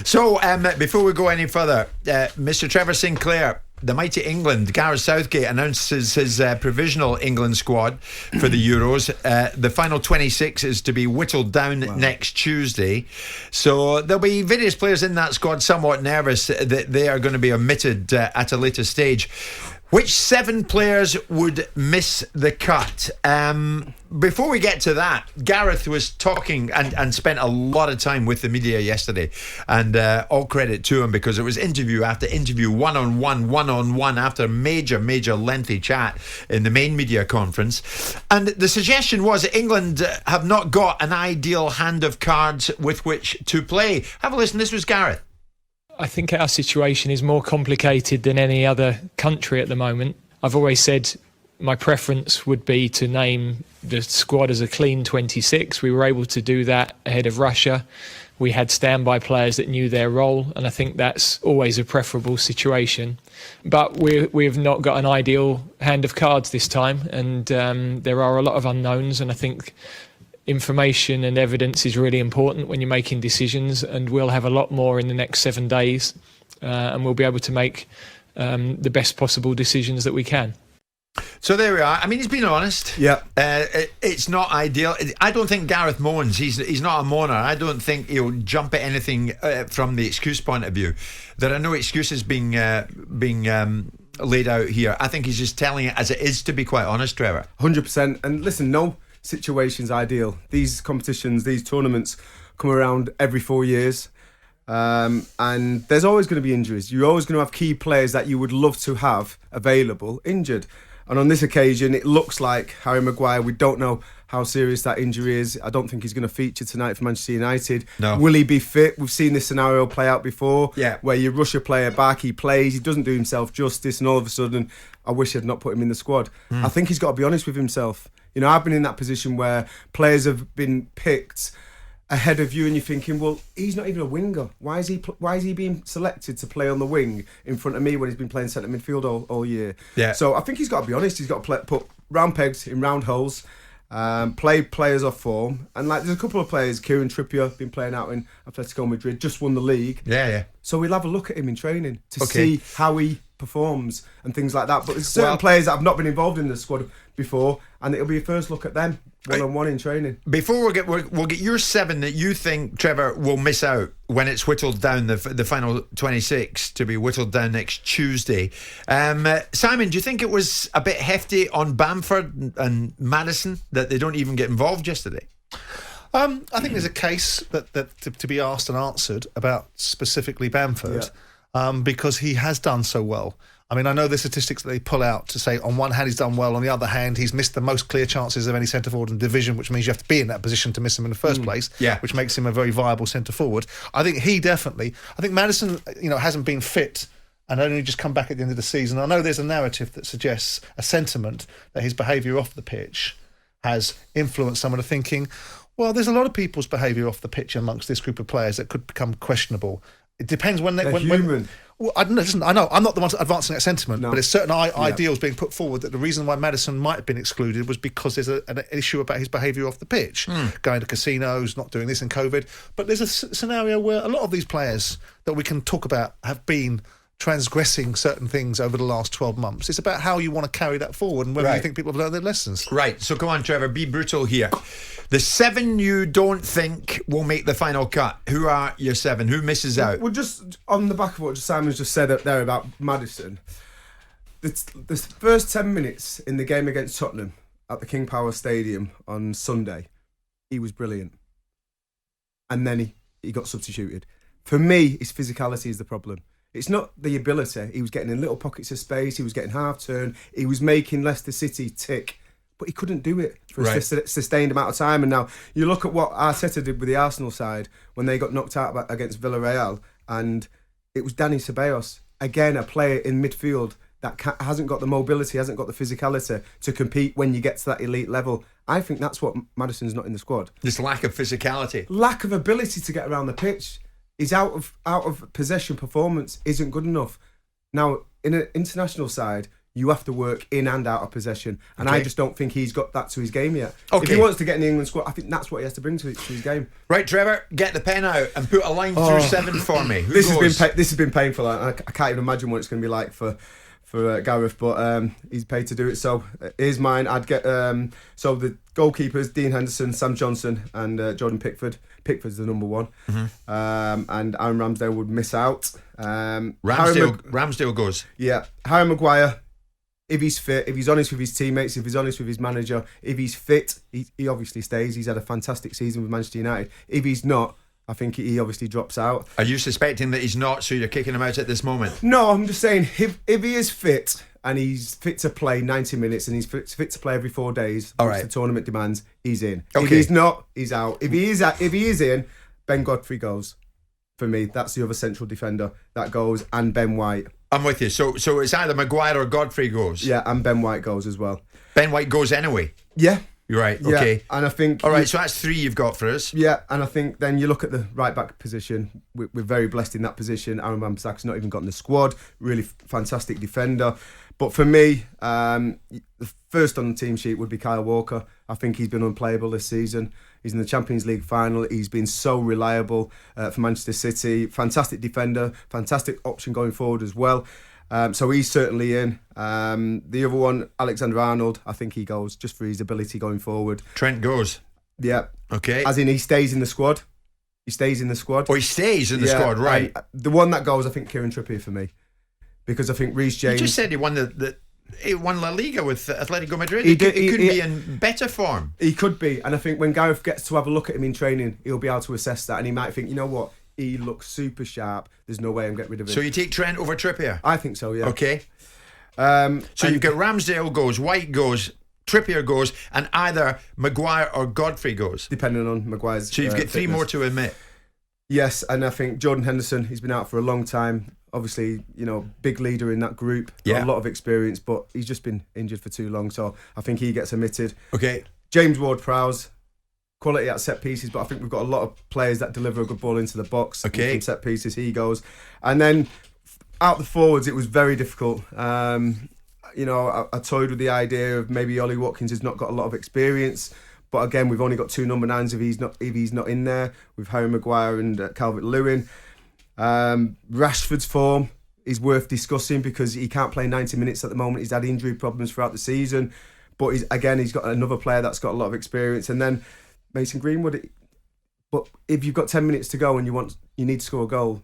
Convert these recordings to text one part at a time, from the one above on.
So, before we go any further, Mr. Trevor Sinclair, the mighty England, Gareth Southgate announces his provisional England squad for the Euros. The final 26 is to be whittled down next Tuesday. So there'll be various players in that squad somewhat nervous that they are going to be omitted at a later stage. Which 7 players would miss the cut? Before we get to that, Gareth was talking and spent a lot of time with the media yesterday, and all credit to him, because it was interview after interview, one-on-one after major lengthy chat in the main media conference. And the suggestion was that England have not got an ideal hand of cards with which to play. Have a listen, this was Gareth. I think our situation is more complicated than any other country at the moment. I've always said my preference would be to name the squad as a clean 26. We were able to do that ahead of Russia. We had standby players that knew their role, and I think that's always a preferable situation. But we've not got an ideal hand of cards this time, and there are a lot of unknowns, and I think information and evidence is really important when you're making decisions, and we'll have a lot more in the next 7 days, and we'll be able to make the best possible decisions that we can. So there we are. I mean, he's been honest. Yeah. It's not ideal. I don't think Gareth moans. He's not a moaner. I don't think he'll jump at anything from the excuse point of view. There are no excuses being laid out here. I think he's just telling it as it is, to be quite honest, Trevor. 100%. And listen, no situation's ideal. These competitions, these tournaments come around every 4 years, and there's always going to be injuries. You're always going to have key players that you would love to have available injured, and on this occasion it looks like Harry Maguire, we don't know how serious that injury is. I don't think he's going to feature tonight for Manchester United. No. Will he be fit? We've seen this scenario play out before, yeah, where you rush a player back, he plays, he doesn't do himself justice, and all of a sudden, I wish I'd not put him in the squad. I think he's got to be honest with himself. You know, I've been in that position where players have been picked ahead of you, and you're thinking, well, he's not even a winger. Why is he being selected to play on the wing in front of me when he's been playing centre midfield all year? Yeah. So I think he's got to be honest. He's got to put round pegs in round holes, play players off form. And like, there's a couple of players, Kieran Trippier, been playing out in Atletico Madrid, just won the league. Yeah. So we'll have a look at him in training to see how he performs and things like that. But there's certain players that have not been involved in the squad before, and it'll be a first look at them one-on-one in training. Before we'll get your 7 that you think Trevor will miss out when it's whittled down, the final 26 to be whittled down next Tuesday. Simon, do you think it was a bit hefty on Bamford and Maddison that they don't even get involved yesterday? I think there's a case that to be asked and answered about specifically Bamford, because he has done so well. I mean, I know the statistics that they pull out to say on one hand he's done well, on the other hand he's missed the most clear chances of any centre forward in the division, which means you have to be in that position to miss him in the first place, which makes him a very viable centre forward. I think Maddison, hasn't been fit and only just come back at the end of the season. I know there's a narrative that suggests a sentiment that his behaviour off the pitch has influenced some of the thinking. Well, there's a lot of people's behaviour off the pitch amongst this group of players that could become questionable. It depends when they're human. Well, I know I'm not the one advancing that sentiment, but it's certain ideals being put forward that the reason why Maddison might have been excluded was because there's an issue about his behaviour off the pitch, going to casinos, not doing this in COVID. But there's a scenario where a lot of these players that we can talk about have been transgressing certain things over the last 12 months. It's about how you want to carry that forward and whether you think people have learned their lessons. Right, so come on, Trevor, be brutal here. The 7 you don't think will make the final cut, who are your 7? Who misses out? Well, just on the back of what Simon's just said up there about Maddison, the first 10 minutes in the game against Tottenham at the King Power Stadium on Sunday, he was brilliant. And then he got substituted. For me, his physicality is the problem. It's not the ability. He was getting in little pockets of space. He was getting half-turn. He was making Leicester City tick. But he couldn't do it for a sustained amount of time. And now you look at what Arteta did with the Arsenal side when they got knocked out against Villarreal. And it was Dani Ceballos, again, a player in midfield that hasn't got the mobility, hasn't got the physicality to compete when you get to that elite level. I think that's what Maddison's not in the squad. This lack of physicality. Lack of ability to get around the pitch. His out of possession performance isn't good enough. Now, in an international side, You have to work in and out of possession, and I just don't think he's got that to his game yet. Okay. If he wants to get in the England squad, I think that's what he has to bring to his game. Right, Trevor, get the pen out and put a line through 7 for me. Who This goes? has been painful. I can't even imagine what it's going to be like for Gareth, but he's paid to do it. So here's mine. I'd get so the goalkeepers: Dean Henderson, Sam Johnson, and Jordan Pickford. Pickford's the number one, and Aaron Ramsdale would miss out. Ramsdale goes. Yeah, Harry Maguire. If he's fit, if he's honest with his teammates, if he's honest with his manager, if he's fit, he obviously stays. He's had a fantastic season with Manchester United. If he's not, I think he obviously drops out. Are you suspecting that he's not, so you're kicking him out at this moment? No, I'm just saying if he is fit and he's fit to play 90 minutes and he's fit to play every 4 days, which the tournament demands, he's in. Okay. If he's not, he's out. If he is in, Ben Godfrey goes. For me, that's the other central defender that goes, and Ben White. I'm with you. So it's either Maguire or Godfrey goes. Yeah, and Ben White goes as well. Ben White goes anyway. Yeah. You're right. Yeah. Okay. And I think. All right. So that's 3 you've got for us. Yeah, and I think then you look at the right back position. We're very blessed in that position. Aaron Ramsdale's not even got in the squad. Really fantastic defender. But for me, the first on the team sheet would be Kyle Walker. I think he's been unplayable this season. He's in the Champions League final. He's been so reliable for Manchester City. Fantastic defender. Fantastic option going forward as well. So he's certainly in. The other one, Alexander-Arnold, I think he goes just for his ability going forward. Trent goes. Yeah. Okay. As in he stays in the squad. He stays in the squad. Oh, he stays in the squad, right. The one that goes, I think, Kieran Trippier for me. Because I think Reece James... You just said he won he won La Liga with Atletico Madrid. He could be in better form. He could be. And I think when Gareth gets to have a look at him in training, he'll be able to assess that. And he might think, you know what? He looks super sharp. There's no way I'm getting rid of him. So you take Trent over Trippier? I think so, yeah. Okay. So you've got Ramsdale goes, White goes, Trippier goes, and either Maguire or Godfrey goes. Depending on Maguire's So you've got 3 fitness. more to admit. Yes, and I think Jordan Henderson, he's been out for a long time. Obviously, big leader in that group. Got a lot of experience, but he's just been injured for too long. So I think he gets omitted. Okay. James Ward-Prowse, quality at set pieces, but I think we've got a lot of players that deliver a good ball into the box. Okay. From set pieces, he goes. And then out the forwards, it was very difficult. I toyed with the idea of maybe Ollie Watkins has not got a lot of experience. But again, we've only got 2 number 9s if he's not in there, with Harry Maguire and Calvert-Lewin. Rashford's form is worth discussing because he can't play 90 minutes at the moment. He's had injury problems throughout the season. But he's got another player that's got a lot of experience. And then Mason Greenwood. But if you've got 10 minutes to go and you need to score a goal,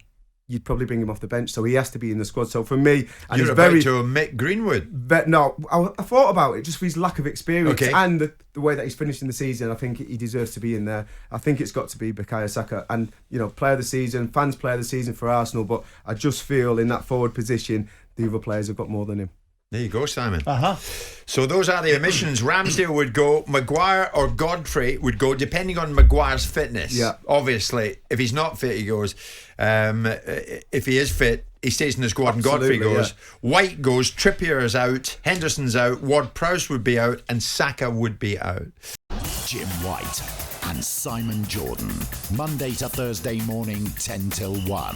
you'd probably bring him off the bench. So he has to be in the squad. So for me... And You're about to omit Greenwood. No, I thought about it just for his lack of experience and the way that he's finishing the season. I think he deserves to be in there. I think it's got to be Bukayo Saka. And, player of the season, fans player of the season for Arsenal. But I just feel in that forward position, the other players have got more than him. There you go, Simon. So those are the omissions. Ramsdale would go, Maguire or Godfrey would go, depending on Maguire's fitness. Yeah. Obviously, if he's not fit, he goes. If he is fit, he stays in the squad. Absolutely, and Godfrey goes. Yeah. White goes, Trippier is out, Henderson's out, Ward-Prowse would be out, and Saka would be out. Jim White and Simon Jordan, Monday to Thursday morning, 10 till 1.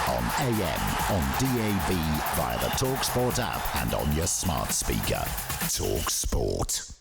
On AM, on DAB, via the talkSPORT app and on your smart speaker. talkSPORT.